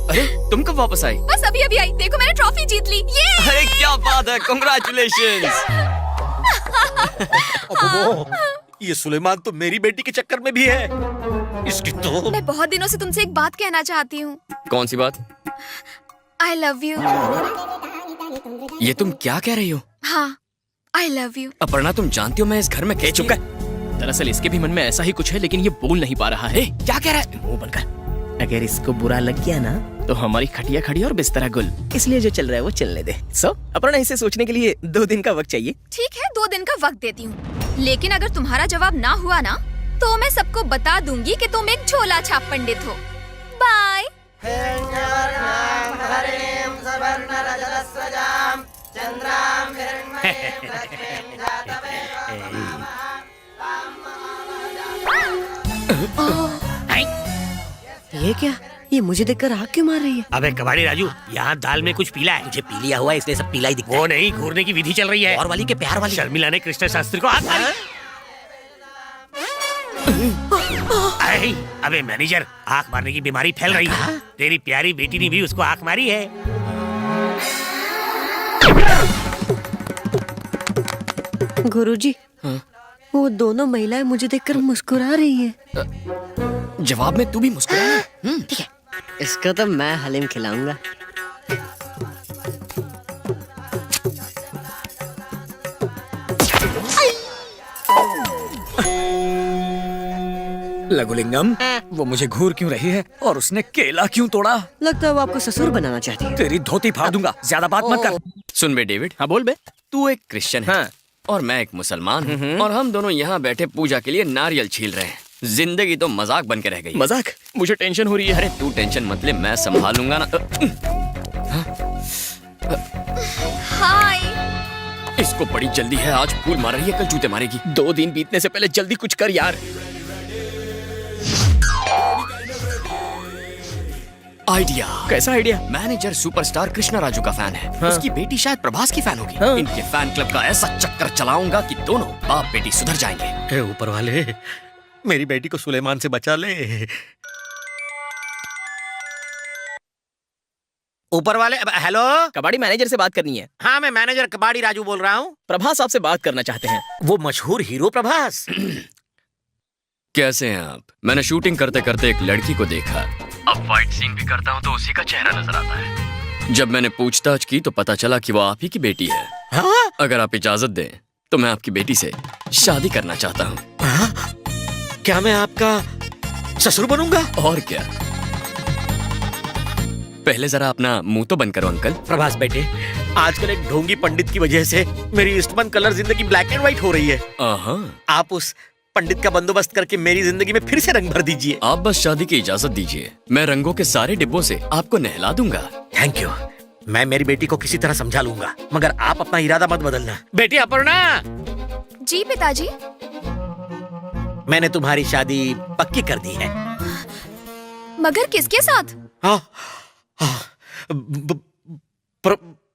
अरे तुम कब वापस आई? बस अभी अभी आई। देखो मैंने ट्रॉफी जीत ली। ये अरे क्या बात है, कांग्रेचुलेशंस। ये सुलेमान तो मेरी बेटी के चक्कर में भी है। इसकी तो मैं बहुत दिनों से तुमसे एक बात कहना चाहती हूँ। कौन सी बात? I love you. ये तुम क्या कह रही हो? हाँ, आई लव यू। अपर्णा, तुम जानती हो मैं इस घर में कैसे? चुप कर। दरअसल इसके भी मन में ऐसा ही कुछ है, लेकिन ये बोल नहीं पा रहा है। क्या कह रहा है? मुंह बंद कर। अगर इसको बुरा लग गया ना तो हमारी खटिया खड़ी और बिस्तरा गुल। इसलिए जो चल रहा है वो चलने दे। अपर्णा, इसे सोचने के लिए 2 दिन का वक्त चाहिए। ठीक है, 2 दिन का वक्त देती हूँ, लेकिन अगर तुम्हारा जवाब ना हुआ ना तो मैं सबको बता दूंगी कि तुम एक झोला छाप पंडित हो। बाय। ये क्या? ये मुझे देखकर आग क्यों मार रही है? अबे कबाड़ी राजू, यहाँ दाल में कुछ पीला है। मुझे पी लिया हुआ है, इसलिए सब पीला ही दिखता है। वो नहीं, घूरने की विधि चल रही है। और वाली के प्यार वाली। शर्मिला ने कृष्ण शास्त्री को आग मारी। अबे मैनेजर, आंख मारने की बीमारी फैल रही है। तेरी प्यारी बेटी ने भी उसको आंख मारी है। गुरुजी, वो दोनों महिलाएं मुझे देखकर मुस्कुरा रही है। जवाब में तू भी मुस्कुरा। ठीक है, इसको तो मैं हलीम खिलाऊंगा। लघुलिंगम, वो मुझे घूर क्यों रही है और उसने केला क्यों तोड़ा? लगता है वो आपको ससुर बनाना चाहती है। तेरी धोती फाड़ दूंगा, ज्यादा बात मत कर। सुन बे डेविड। हाँ बोल बे। तू एक क्रिश्चियन है और मैं एक मुसलमान हूँ, और हम दोनों यहाँ बैठे पूजा के लिए नारियल छील रहे हैं। जिंदगी तो मजाक बन के रह गई। मजाक? मुझे टेंशन हो रही है। अरे तू टेंशन मत ले, मैं संभालूंगा ना। हाय। इसको बड़ी जल्दी है, आज फूल मार रही है, कल जूते मारेगी। 2 दिन बीतने से पहले जल्दी कुछ कर यार। आइडिया। कैसा idea? Manager superstar Krishna Raju का फैन है। हाँ। उसकी बेटी शायद प्रभास की फैन होगी। हाँ। इनके फैन क्लब का ऐसा चक्कर चलाऊंगा कि दोनों बाप बेटी सुधर जाएंगे। हे ऊपर वाले, मेरी बेटी को सुलेमान से बचा ले। ऊपर वाले, हेलो। कबाड़ी मैनेजर से बात करनी है। हाँ, मैं मैनेजर कबाड़ी राजू बोल रहा हूँ। प्रभास आपसे बात करना चाहते हैं। वो मशहूर हीरो प्रभास। कैसे हैं आप? मैंने शूटिंग करते करते एक लड़की को देखा। अब फाइट सीन भी करता हूँ तो उसी का चेहरा नजर आता है। जब मैंने पूछताछ की तो पता चला कि वो आप ही की बेटी है। हाँ? अगर आप इजाजत दें तो मैं आपकी बेटी से शादी करना चाहता हूँ। हाँ? क्या मैं आपका ससुर बनूंगा? और क्या। पहले जरा अपना मुंह तो बंद करो अंकल। प्रभास बेटे, आजकल एक ढोंगी पंडित की वजह से मेरी ईस्टमन कलर जिंदगी ब्लैक एंड व्हाइट हो रही है। आप उस पंडित का बंदोबस्त करके मेरी जिंदगी में फिर से रंग भर दीजिए। आप बस शादी की इजाजत दीजिए, मैं रंगों के सारे डिब्बों से आपको नहला दूंगा। Thank you. मैं मेरी बेटी को किसी तरह समझा लूंगा, मगर आप अपना इरादा मत बदलना। बेटी अपर्णा। जी पिताजी। मैंने तुम्हारी शादी पक्की कर दी है। मगर किसके साथ?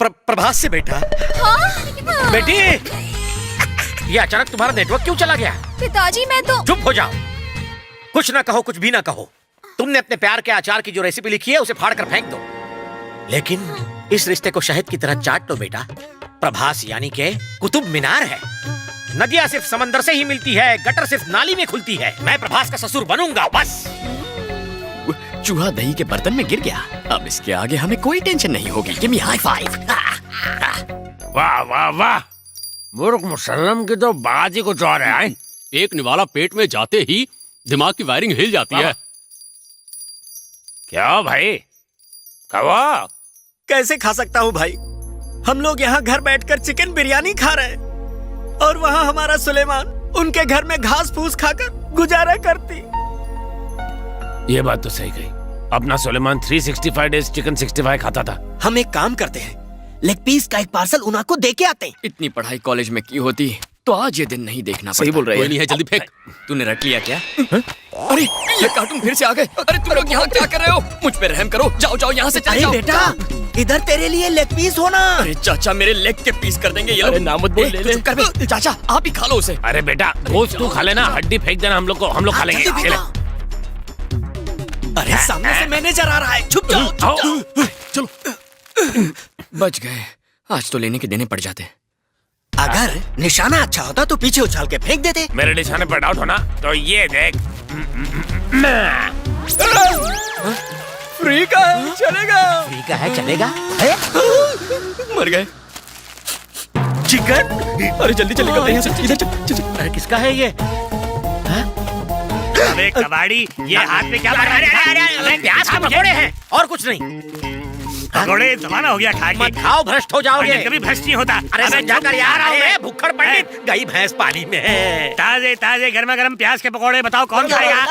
प्रभास से बेटा। हाँ? बेटी, ये अचानक तुम्हारा नेटवर्क क्यों चला गया? पिताजी मैं तो। चुप हो जाओ, कुछ ना कहो, कुछ भी ना कहो। तुमने अपने प्यार के अचार की जो रेसिपी लिखी है उसे फाड़ कर फेंक दो, लेकिन इस रिश्ते को शहद की तरह चाट लो बेटा। प्रभास यानी के कुतुब मीनार है। नदियाँ सिर्फ समंदर से ही मिलती है, गटर सिर्फ नाली में खुलती है। मैं प्रभास का ससुर बनूंगा बस। चूहा दही के बर्तन में गिर गया, अब इसके आगे हमें कोई टेंशन नहीं होगी। Give me high five. वाह वाह वाह, मुर्ख मुसल्लम की तो बात ही कुछ और है। एक निवाला पेट में जाते ही दिमाग की वायरिंग हिल जाती है। क्या भाई? कहो। कैसे खा सकता हूँ भाई? हम लोग यहाँ घर बैठकर चिकन बिरयानी खा रहे हैं और वहाँ हमारा सुलेमान उनके घर में घास फूस खाकर गुजारा करती। ये बात तो सही कही। अपना सुलेमान 365 डेज चिकन 65 खाता था। हम एक काम करते हैं, लेग पीस का एक पार्सल उना को दे के आते हैं। इतनी पढ़ाई कॉलेज में की होती तो आज ये दिन नहीं देखना पड़ता। सही बोल रहे हैं। कोई नहीं है, जल्दी फेंक। तूने रट लिया क्या? अरे ये कार्टून फिर से आ गए। अरे तुम लोग यहाँ क्या कर रहे हो? मुझ पे रहम करो, जाओ जाओ यहाँ से चले जाओ। बेटा, इधर तेरे लिए लेग पीस होना। अरे चाचा, मेरे लेग के पीस कर देंगे ये लोग। अरे ना मत बोल, ले ले। चुप कर बे। चाचा आप ही खा लो उसे। अरे बेटा, गोश्त तू खा लेना, हड्डी फेंक देना, हम लोग खा लेंगे। अरे सामने से मैनेजर आ रहा है, छुप जाओ, छुप जाओ। बच गए। आज तो लेने के देने पड़ जाते। अगर निशाना अच्छा होता तो पीछे उछाल के फेंक देते। मेरे निशाने पर डाउट होना तो ये देख। फ्री का है, चलेगा। फ्री का है, चलेगा। मर गए। चिकन। अरे जल्दी जल्दी करते हैं, इधर चल। अरे किसका है ये? अबे कबाड़ी, ये हाथ में क्या पकड़ा है? अरे प्याज के पकौड़े हैं और कुछ नहीं। पकौड़े जमाना हो गया खा के। मत खाओ, भ्रष्ट हो जाओगे। पंडित कभी भ्रष्ट नहीं होता। अरे समझा कर यार, अरे भुक्खड़ पंडित, है। गई भैंस पानी में है। ताजे ताजे गर्मा गर्म प्याज के पकौड़े, बताओ कौन खाएगा?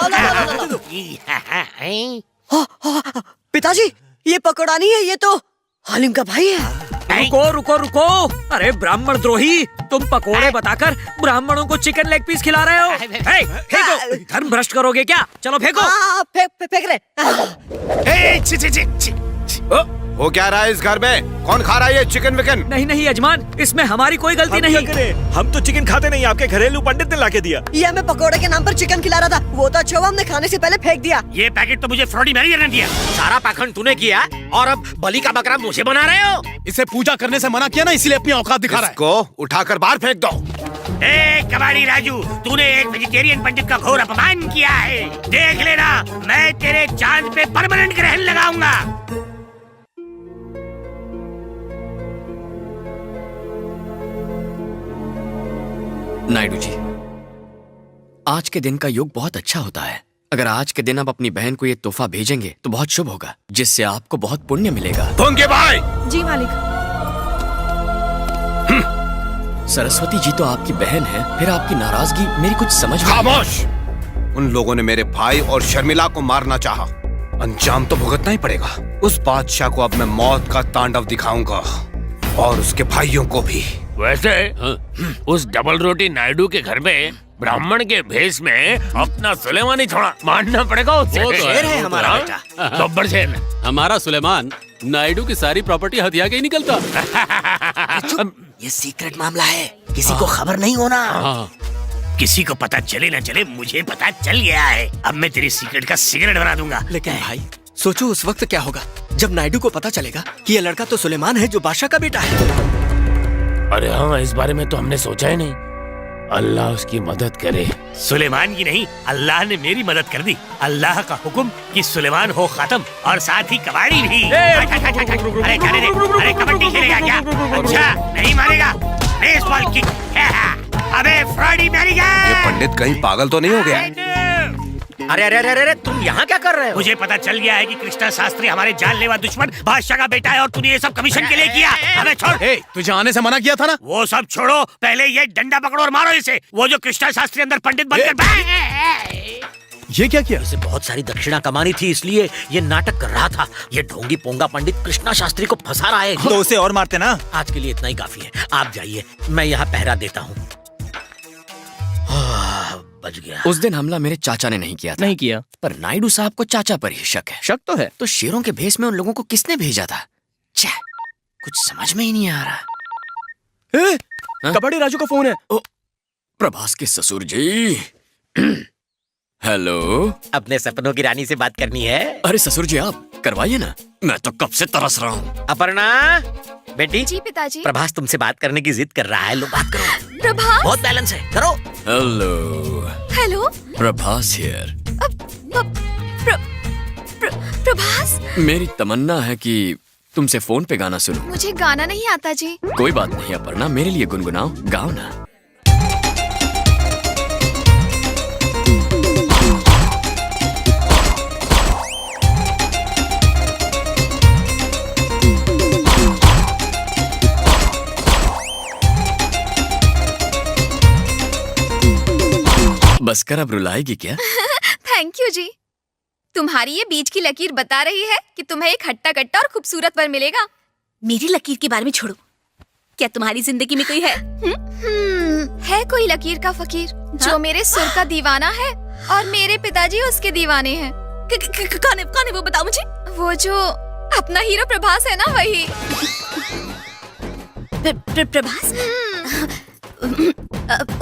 पिताजी, ये पकौड़ा नहीं है, ये तो हालिम का भाई है। रुको रुको रुको, अरे ब्राह्मण द्रोही, तुम पकोड़े बताकर ब्राह्मणों को चिकन लेग पीस खिला रहे हो। हे, फेंको, धर्म भ्रष्ट करोगे क्या? चलो फेंको। फेंक रहे। हो क्या रहा है इस घर में? कौन खा रहा है ये चिकन विकन? नहीं नहीं यजमान, इसमें हमारी कोई गलती नहीं। हम तो चिकन खाते नहीं, आपके घरेलू पंडित ने लाके दिया। ये हमें पकौड़े के नाम पर चिकन खिला रहा था, वो तो अच्छा हुआ हमने खाने से पहले फेंक दिया। ये पैकेट तो मुझे फ्रॉडी मैनेजर ने दिया। सारा पाखंड तूने किया और अब बलि का बकरा मुझे बना रहे हो। इसे पूजा करने से मना किया ना, इसलिए अपनी औकात दिखा रहा है। इसको उठाकर बाहर फेंक दो। ए कबाड़ी राजू, तूने एक वेजिटेरियन पंडित का घोर अपमान किया है। देख लेना, मैं तेरे चांद पे परमानेंट ग्रहण लगाऊंगा। नायडू जी, आज के दिन का योग बहुत अच्छा होता है। अगर आज के दिन आप अपनी बहन को ये तोहफा भेजेंगे तो बहुत शुभ होगा, जिससे आपको बहुत पुण्य मिलेगा। भोंगे भाई, जी मालिक। सरस्वती जी तो आपकी बहन है, फिर आपकी नाराजगी मेरी कुछ समझ में नहीं। खामोश। उन लोगों ने मेरे भाई और शर्मिला को मारना चाहा, अंजाम तो भुगतना ही पड़ेगा। उस बादशाह को अब मैं मौत का तांडव दिखाऊंगा और उसके भाइयों को भी। वैसे उस डबल रोटी नायडू के घर में ब्राह्मण के भेष में अपना सुलेमान ही छोड़ा, मानना पड़ेगा उसे। वो तो शेर है हमारा बेटा। गब्बर शेर। हमारा सुलेमान नायडू की सारी प्रॉपर्टी हथिया के ही निकलता। ये सीक्रेट मामला है, किसी को खबर नहीं होना। हाँ, किसी को पता चले न चले, मुझे पता चल गया है। अब मैं तेरी सीक्रेट का सिगरेट बना दूंगा। लेकिन भाई सोचो उस वक्त क्या होगा जब नायडू को पता चलेगा कि ये लड़का तो सुलेमान है जो बादशाह का बेटा है। अरे हाँ, इस बारे में तो हमने सोचा ही नहीं। अल्लाह उसकी मदद करे। सुलेमान की नहीं, अल्लाह ने मेरी मदद कर दी। अल्लाह का हुक्म कि सुलेमान हो खत्म और साथ ही कबाड़ी भी। अरे जाने दे, अरे कबड्डी खेलेगा क्या? अच्छा नहीं मानेगा, बेसबॉल किक। अबे फ्रॉडी मैनेजर, ये पंडित कहीं पागल तो नहीं हो गया? अरे अरे अरे अरे, तुम यहाँ क्या कर रहे हो? मुझे पता चल गया है कि कृष्णा शास्त्री हमारे जानलेवा दुश्मन बादशाह का बेटा है और तूने ये सब कमीशन के लिए किया। अबे छोड़। तुझे आने से मना किया था ना। वो सब छोड़ो, पहले ये डंडा पकड़ो और मारो इसे। वो जो कृष्णा शास्त्री अंदर पंडित बनकर ये क्या किया? इसे बहुत सारी दक्षिणा कमानी थी, इसलिए ये नाटक कर रहा था। ये ढोंगी पोंगा पंडित कृष्णा शास्त्री को फंसा रहा है। तो उसे और मारते ना। आज के लिए इतना ही काफी है, आप जाइए, मैं यहाँ पहरा देता हूँ। बच गया। उस दिन हमला मेरे चाचा ने नहीं किया था। नहीं किया। पर नायडू साहब को चाचा पर ही शक है। शक तो है। तो शेरों के भेष में उन लोगों को किसने भेजा था? छे, कुछ समझ में ही नहीं आ रहा। कबाड़ी राजू का फोन है। ओ, प्रभास के ससुर जी। हेलो। अपने सपनों की रानी से बात करनी है? अरे ससुर जी आप करवाइए ना, मैं तो कब से तरस रहा हूँ। अपर्णा बेटी। जी पिताजी। प्रभास तुमसे बात करने की जिद कर रहा है, लो बात करो। प्रभास। बहुत बैलेंस है, करो। Hello. Hello. Prabhas here. Prabhas. मेरी तमन्ना है कि तुमसे फोन पे गाना सुनूं। मुझे गाना नहीं आता जी। कोई बात नहीं अपर्णा, मेरे लिए गुनगुनाओ, गाओ ना। बस कर, अब रुलाएगी क्या? थैंक यू जी। तुम्हारी ये बीच की लकीर बता रही है कि तुम्हें एक हट्टा कट्टा और खूबसूरत वर मिलेगा। मेरी लकीर के बारे में छोड़ो, क्या तुम्हारी जिंदगी में कोई है? है कोई लकीर का फकीर जो मेरे सुर का दीवाना है और मेरे पिताजी उसके दीवाने हैं। कौन है वो, बताओ मुझे। वो जो अपना हीरो प्रभास है ना, वही। प्रभास?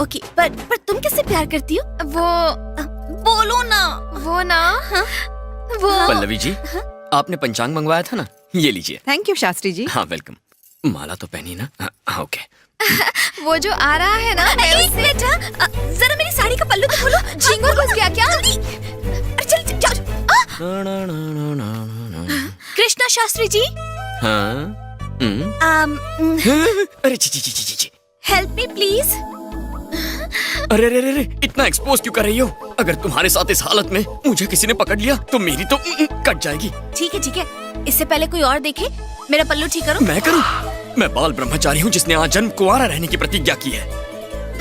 ओके, पर तुम किससे प्यार करती हो? वो बोलो ना। वो ना, वो पल्लवी जी, आपने पंचांग मंगवाया था ना, ये लीजिए। Thank you Shastri ji. हाँ वेलकम। माला तो पहनी ना? हाँ ओके। वो जो आ रहा है ना, एक मिनट, जरा मेरी साड़ी का पल्लू तो खोलो। झिंगुर घुस गया क्या? अरे चल जाओ। कृष्णा शास्त्री जी, हाँ। अरे ची ची ची ची ची। Help me please. अरे अरे अरे, इतना एक्सपोज क्यों कर रही हो? अगर तुम्हारे साथ इस हालत में मुझे किसी ने पकड़ लिया तो मेरी तो कट जाएगी। ठीक है, इससे पहले कोई और देखे, मेरा पल्लू ठीक करो। मैं करूं? मैं बाल ब्रह्मचारी हूँ जिसने आजन्म कुंवारा रहने की प्रतिज्ञा की है।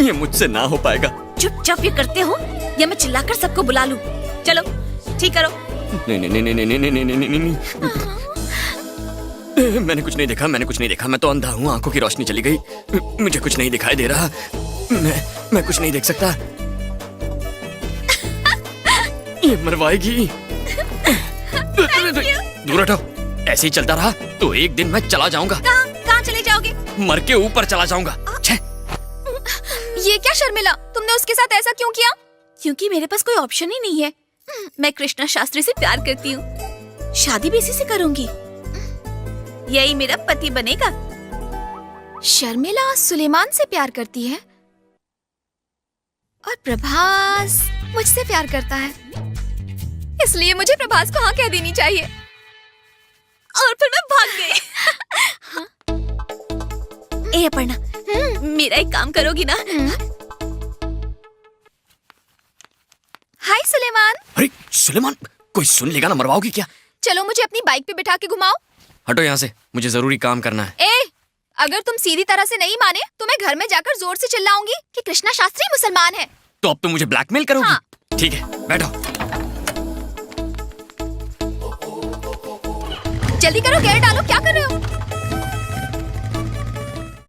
ये मुझसे ना हो पाएगा। चुपचाप ये करते हो या मैं चिल्लाकर सबको बुला लूं? चलो ठीक करो। नहीं नहीं नहीं नहीं नहीं नहीं नहीं नहीं नहीं। मैंने कुछ नहीं देखा, मैंने कुछ नहीं देखा। मैं तो अंधा हूँ, आंखों की रोशनी चली गई। मुझे कुछ नहीं दिखाई दे रहा। मैं कुछ नहीं देख सकता। ये मरवाएगी। दूर हटो। ऐसे ही चलता रहा तो एक दिन मैं चला जाऊंगा। कहाँ चले जाओगे? मर के ऊपर चला जाऊंगा। ये क्या शर्मिला, तुमने उसके साथ ऐसा क्यों किया? क्योंकि मेरे पास कोई ऑप्शन ही नहीं है। मैं कृष्णा शास्त्री से प्यार करती हूँ, शादी भी इसी से करूंगी। यही मेरा पति बनेगा। शर्मिला सुलेमान से प्यार करती है और प्रभास मुझसे प्यार करता है, इसलिए मुझे प्रभास को हाँ कह देनी चाहिए। और फिर मैं भाग गई। ए अपर्णा, मेरा एक काम करोगी ना? हाय सुलेमान। अरे सुलेमान, कोई सुन लेगा ना, मरवाओगी क्या? चलो मुझे अपनी बाइक पे बिठा के घुमाओ। हटो यहाँ से, मुझे जरूरी काम करना है। अगर तुम सीधी तरह से नहीं माने तो मैं घर में जाकर जोर से चिल्लाऊंगी कि कृष्णा शास्त्री मुसलमान है। तो अब तुम मुझे ब्लैकमेल करोगी? हाँ। ठीक है, बैठो। जल्दी करो, गियर डालो, क्या कर रहे हो?